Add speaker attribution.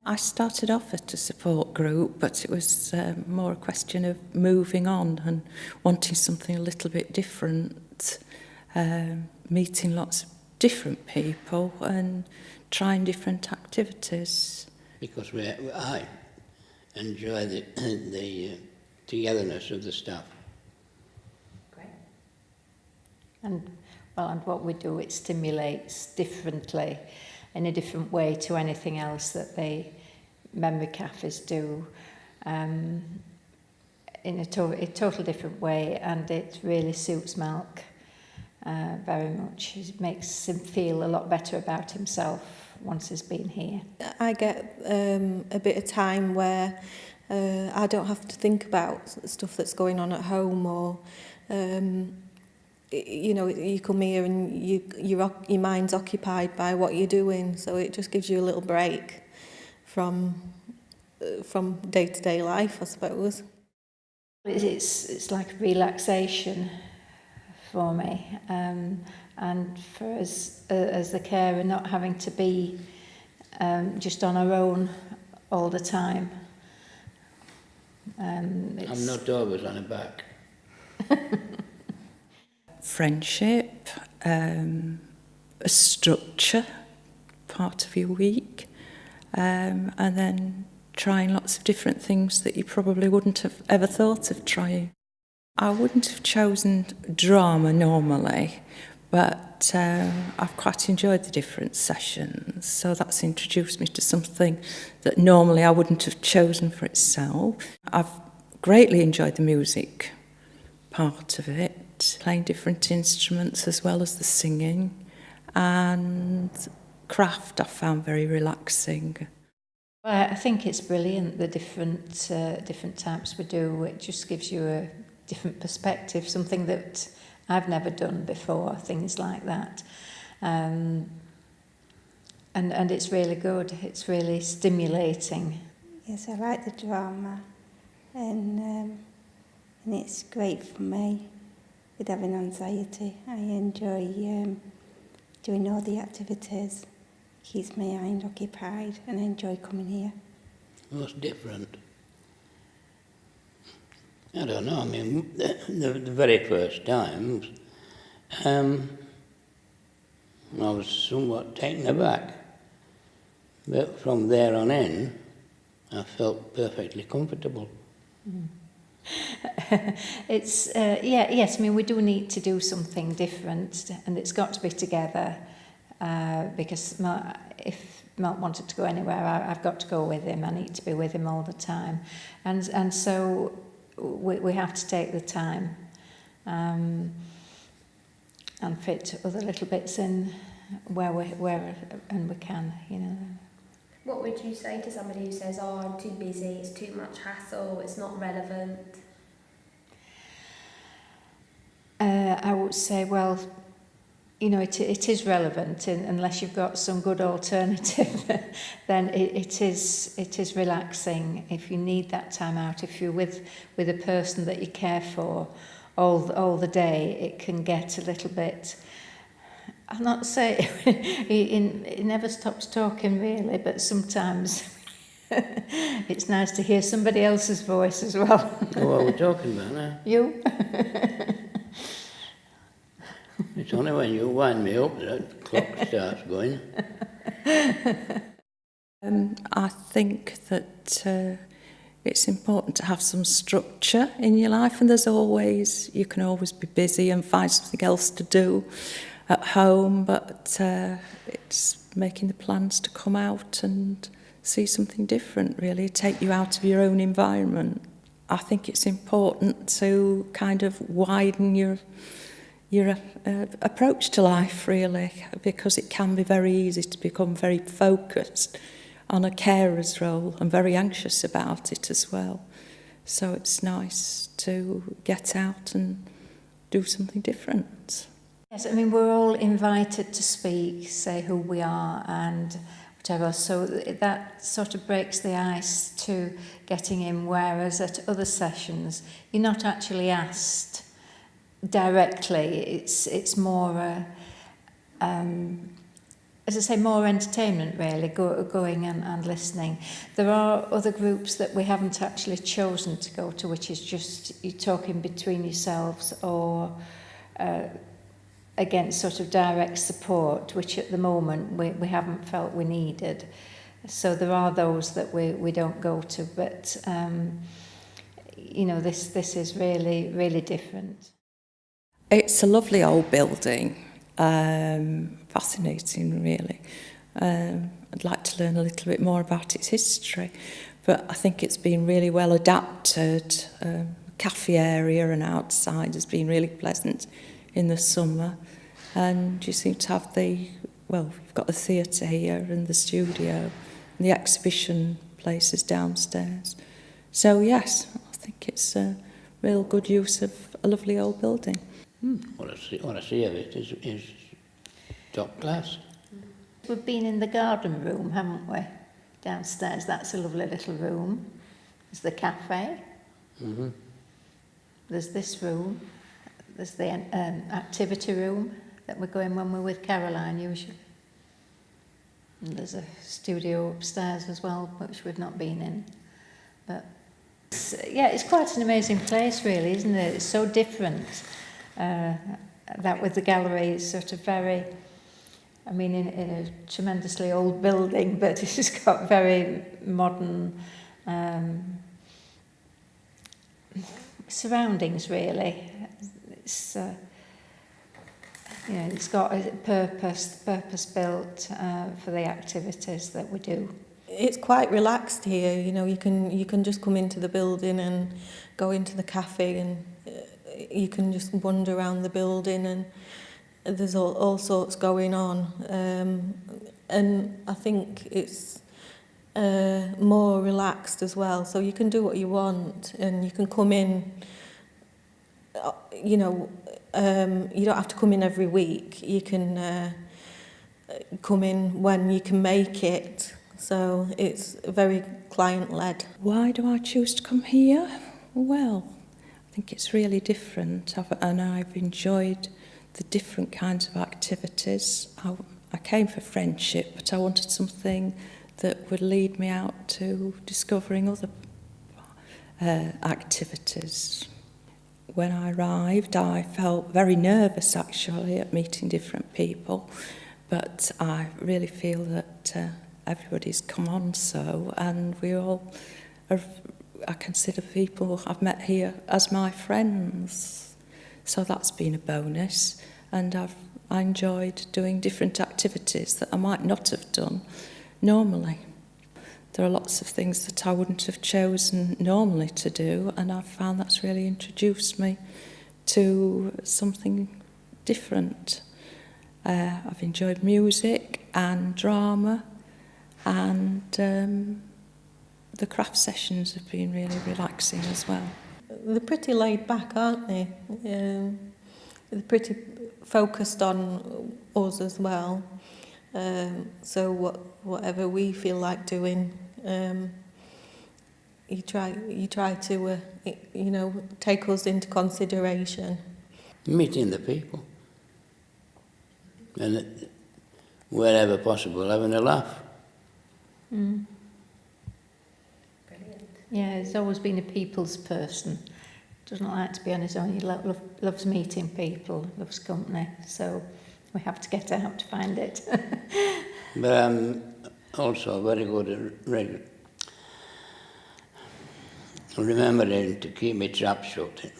Speaker 1: I started off at a support group, but it was more a question of moving on and wanting something a little bit different, meeting lots of different people and trying different activities.
Speaker 2: Because I enjoy the togetherness of the staff.
Speaker 3: Great. And what we do, it stimulates differently, in a different way to anything else that the memory cafes do, in a total different way, and it really suits Malk very much. It makes him feel a lot better about himself once he's been here.
Speaker 4: I get a bit of time where I don't have to think about stuff that's going on at home, or you know, you come here and your mind's occupied by what you're doing, so it just gives you a little break from day-to-day life, I suppose.
Speaker 3: It's like relaxation for me, and for us as the carer, not having to be just on our own all the time.
Speaker 2: I'm not always on her back.
Speaker 1: Friendship, a structure, part of your week, and then trying lots of different things that you probably wouldn't have ever thought of trying. I wouldn't have chosen drama normally, but I've quite enjoyed the different sessions, so that's introduced me to something that normally I wouldn't have chosen for itself. I've greatly enjoyed the music part of it, playing different instruments as well as the singing, and craft I found very relaxing.
Speaker 3: Well, I think it's brilliant, the different types we do. It just gives you a different perspective, something that I've never done before, things like that. And it's really good, it's really stimulating.
Speaker 5: Yes, I like the drama, and it's great for me with having anxiety. I enjoy doing all the activities, keeps my mind occupied, and I enjoy coming here.
Speaker 2: What's different? I don't know. I mean, the very first times, I was somewhat taken aback. But from there on in, I felt perfectly comfortable.
Speaker 3: Mm. Yes, I mean, we do need to do something different, and it's got to be together, because if Mark wanted to go anywhere, I've got to go with him. I need to be with him all the time, and so we have to take the time and fit other little bits in where we can, you know.
Speaker 6: What would you say to somebody who says, "Oh, I'm too busy, it's too much hassle, it's not relevant"?
Speaker 3: I would say, well, you know, it is relevant, unless you've got some good alternative. Then it is relaxing. If you need that time out, if you're with a person that you care for all the day, it can get a little bit. I'll not say he never stops talking really, but sometimes it's nice to hear somebody else's voice as well.
Speaker 2: What are we talking about now?
Speaker 3: You.
Speaker 2: It's only when you wind me up that the clock starts going.
Speaker 1: I think that it's important to have some structure in your life, and you can always be busy and find something else to do at home, but it's making the plans to come out and see something different, really, take you out of your own environment. I think it's important to kind of widen your approach to life, really, because it can be very easy to become very focused on a carer's role and very anxious about it as well. So it's nice to get out and do something different.
Speaker 3: Yes, I mean, we're all invited to speak, say who we are and whatever, so that sort of breaks the ice to getting in, whereas at other sessions, you're not actually asked directly. It's more as I say, more entertainment really, going and listening. There are other groups that we haven't actually chosen to go to, which is just you talking between yourselves or against sort of direct support, which at the moment we haven't felt we needed. So there are those that we don't go to, but you know, this is really, really different.
Speaker 1: It's a lovely old building, fascinating really. I'd like to learn a little bit more about its history, but I think it's been really well adapted. Cafe area and outside has been really pleasant in the summer, and you seem to have you've got the theatre here and the studio and the exhibition places downstairs. So yes, I think it's a real good use of a lovely old building.
Speaker 2: What I see of it is top class.
Speaker 3: We've been in the garden room, haven't we? Downstairs, that's a lovely little room. There's the cafe.
Speaker 2: Mm-hmm.
Speaker 3: There's this room. There's the activity room that we go in when we're with Caroline usually. And there's a studio upstairs as well, which we've not been in. But it's quite an amazing place really, isn't it? It's so different. That with the gallery is sort of very, I mean, in a tremendously old building, but it's got very modern surroundings really. It's it's got a purpose built for the activities that we do.
Speaker 4: It's quite relaxed here, you know, you can just come into the building and go into the cafe, and you can just wander around the building, and there's all sorts going on, and I think it's more relaxed as well, so you can do what you want and you can come in, you know, you don't have to come in every week, you can come in when you can make it, so it's very client-led.
Speaker 1: Why do I choose to come here? Well, I think it's really different, and I've enjoyed the different kinds of activities. I came for friendship, but I wanted something that would lead me out to discovering other activities. When I arrived, I felt very nervous actually at meeting different people, but I really feel that everybody's come on so, and we all are, I consider people I've met here as my friends, so that's been a bonus, and I enjoyed doing different activities that I might not have done normally. There are lots of things that I wouldn't have chosen normally to do, and I've found that's really introduced me to something different. I've enjoyed music and drama, and the craft sessions have been really relaxing as well.
Speaker 4: They're pretty laid back, aren't they? They're pretty focused on us as well. So whatever we feel like doing, you try to take us into consideration.
Speaker 2: Meeting the people, and wherever possible, having a laugh.
Speaker 3: Mm. Yeah, he's always been a people's person. Doesn't like to be on his own. He loves meeting people, loves company. So we have to get out to find it.
Speaker 2: But I'm also very good at remembering to keep my trap shut.